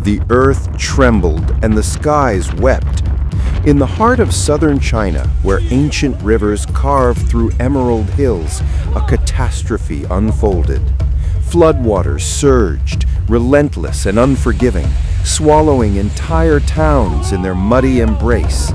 The earth trembled and the skies wept. In the heart of southern China, where ancient rivers carve through emerald hills, a catastrophe unfolded. Floodwaters surged, relentless and unforgiving, swallowing entire towns in their muddy embrace.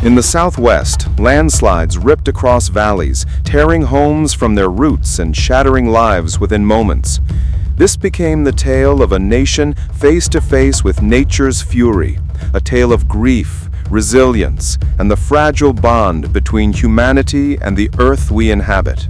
In the southwest, landslides ripped across valleys, tearing homes from their roots and shattering lives within moments. This became the tale of a nation face to face with nature's fury, a tale of grief, resilience, and the fragile bond between humanity and the earth we inhabit.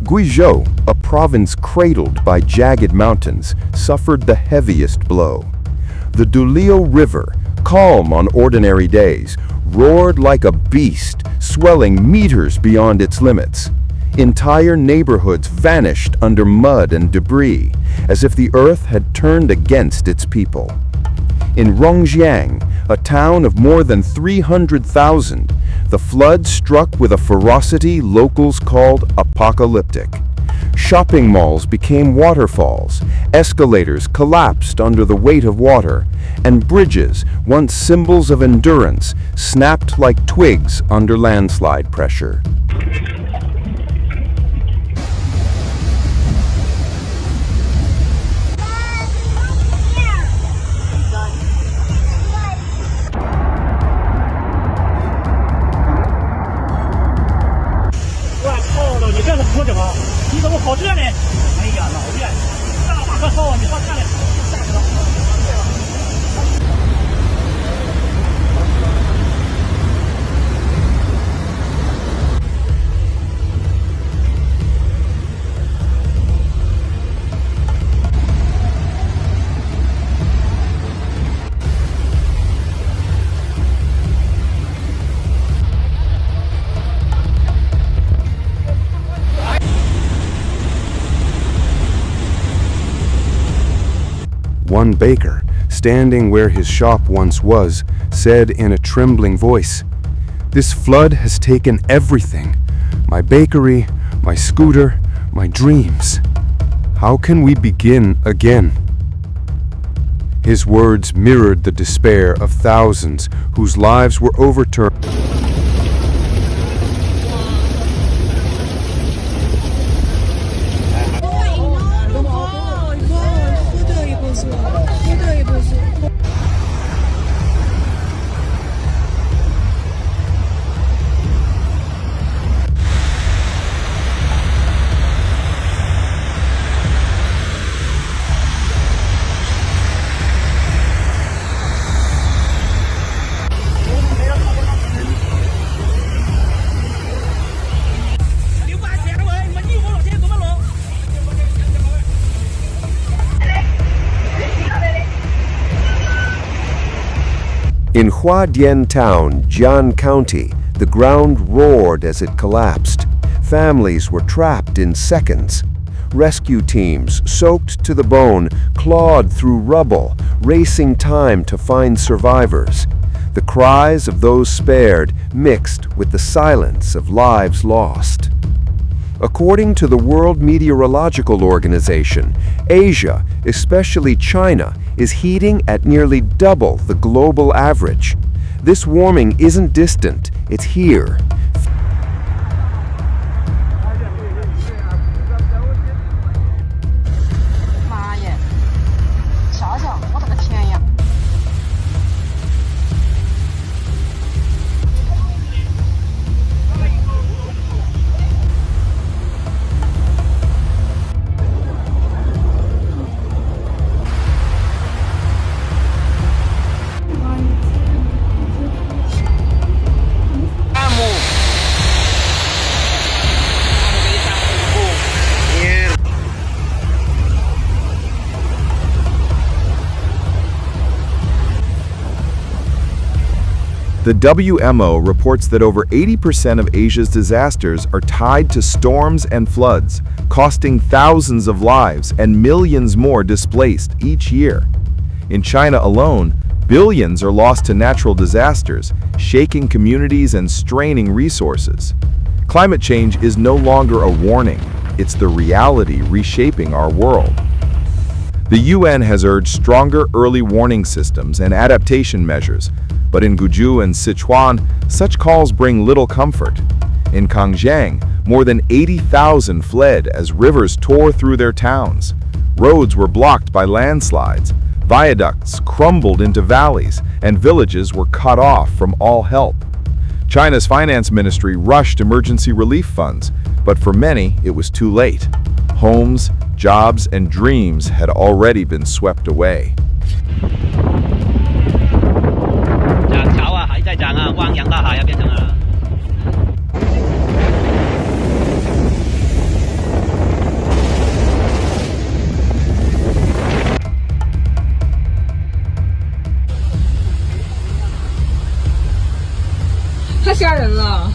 Guizhou, a province cradled by jagged mountains, suffered the heaviest blow. The Dulio River, calm on ordinary days, roared like a beast, swelling meters beyond its limits. Entire neighborhoods vanished under mud and debris, as if the earth had turned against its people. In Rongjiang, a town of more than 300,000, the flood struck with a ferocity locals called apocalyptic. Shopping malls became waterfalls, escalators collapsed under the weight of water, and bridges, once symbols of endurance, snapped like twigs under landslide pressure. One baker, standing where his shop once was, said in a trembling voice, "This flood has taken everything. My bakery, my scooter, my dreams. How can we begin again?" His words mirrored the despair of thousands whose lives were overturned. In Huadian Town, Ji'an County, the ground roared as it collapsed. Families were trapped in seconds. Rescue teams, soaked to the bone, clawed through rubble, racing time to find survivors. The cries of those spared mixed with the silence of lives lost. According to the World Meteorological Organization, Asia, especially China, is heating at nearly double the global average. This warming isn't distant, it's here. The WMO reports that over 80% of Asia's disasters are tied to storms and floods, costing thousands of lives and millions more displaced each year. In China alone, billions are lost to natural disasters, shaking communities and straining resources. Climate change is no longer a warning, it's the reality reshaping our world. The UN has urged stronger early warning systems and adaptation measures, but in Guizhou and Sichuan, such calls bring little comfort. In Rongjiang, more than 80,000 fled as rivers tore through their towns. Roads were blocked by landslides, viaducts crumbled into valleys, and villages were cut off from all help. China's finance ministry rushed emergency relief funds, but for many it was too late. Homes, jobs, and dreams had already been swept away. 潮啊，还在涨啊，汪洋大海要变成了。太吓人了！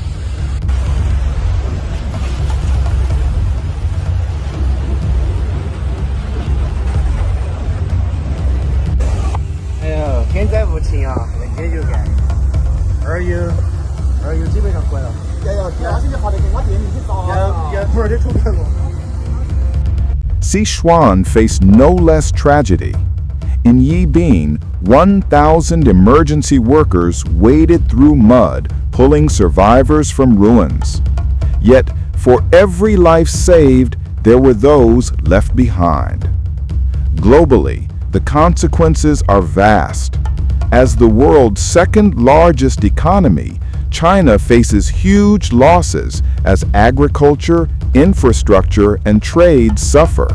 哎呀，天灾无情啊，人间有爱。二月基本上关了。Sichuan faced no less tragedy. In Yibin, 1,000 emergency workers waded through mud, pulling survivors from ruins. Yet, for every life saved, there were those left behind. Globally, the consequences are vast. As the world's second-largest economy, China faces huge losses as agriculture, infrastructure, and trade suffer.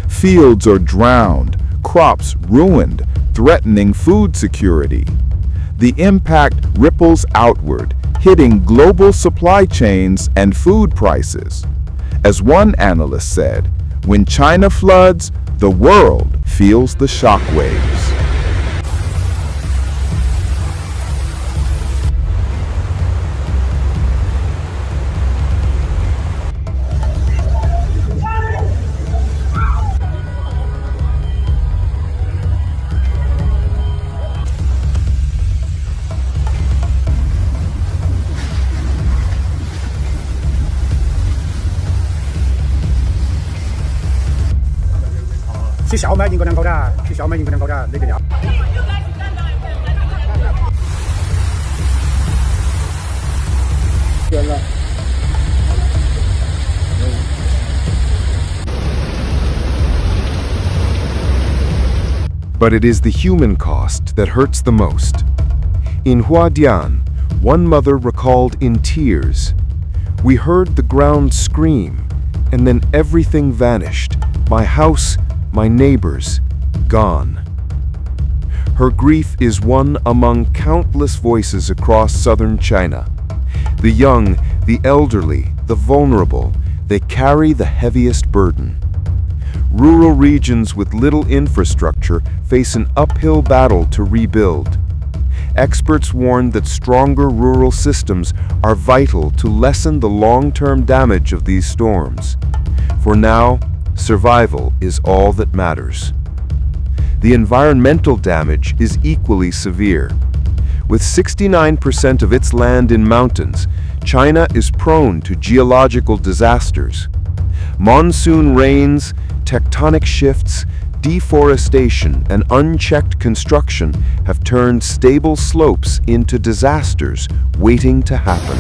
Fields are drowned, crops ruined, threatening food security. The impact ripples outward, hitting global supply chains and food prices. As one analyst said, when China floods, the world feels the shockwaves. But it is the human cost that hurts the most. In Huadian, one mother recalled in tears, "We heard the ground scream, and then everything vanished. My house, my neighbors, gone." Her grief is one among countless voices across southern China. The young, the elderly, the vulnerable, they carry the heaviest burden. Rural regions with little infrastructure face an uphill battle to rebuild. experts warn that stronger rural systems are vital to lessen the long-term damage of these storms. For now, survival is all that matters. The environmental damage is equally severe. With 69% of its land in mountains, China is prone to geological disasters. Monsoon rains, tectonic shifts, deforestation, and unchecked construction have turned stable slopes into disasters waiting to happen.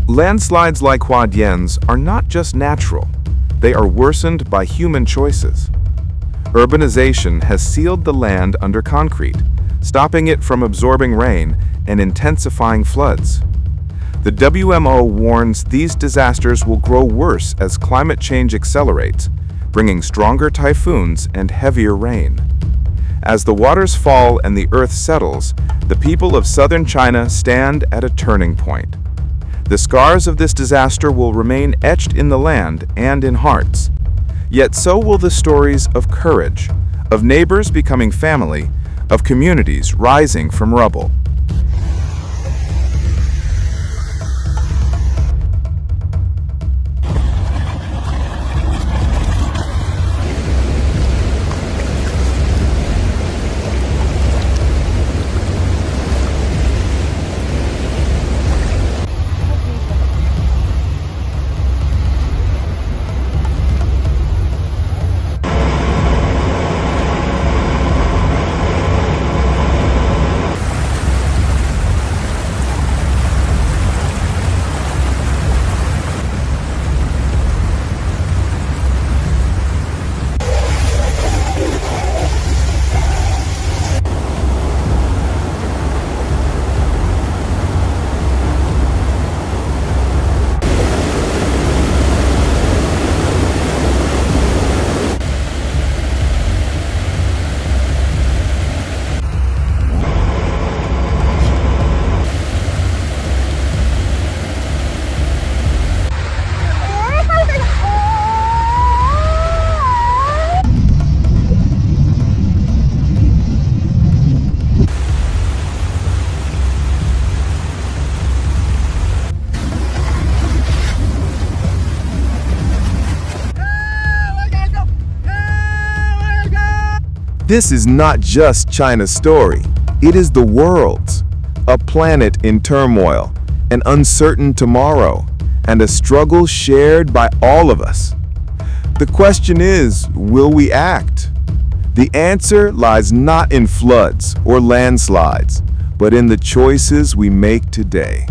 Landslides like Huadian's are not just natural, they are worsened by human choices. Urbanization has sealed the land under concrete, stopping it from absorbing rain and intensifying floods. The WMO warns these disasters will grow worse as climate change accelerates, bringing stronger typhoons and heavier rain. As the waters fall and the earth settles, the people of southern China stand at a turning point. The scars of this disaster will remain etched in the land and in hearts. Yet so will the stories of courage, of neighbors becoming family, of communities rising from rubble. This is not just China's story. It is the world's. A planet in turmoil, an uncertain tomorrow, and a struggle shared by all of us. The question is, will we act? The answer lies not in floods or landslides, but in the choices we make today.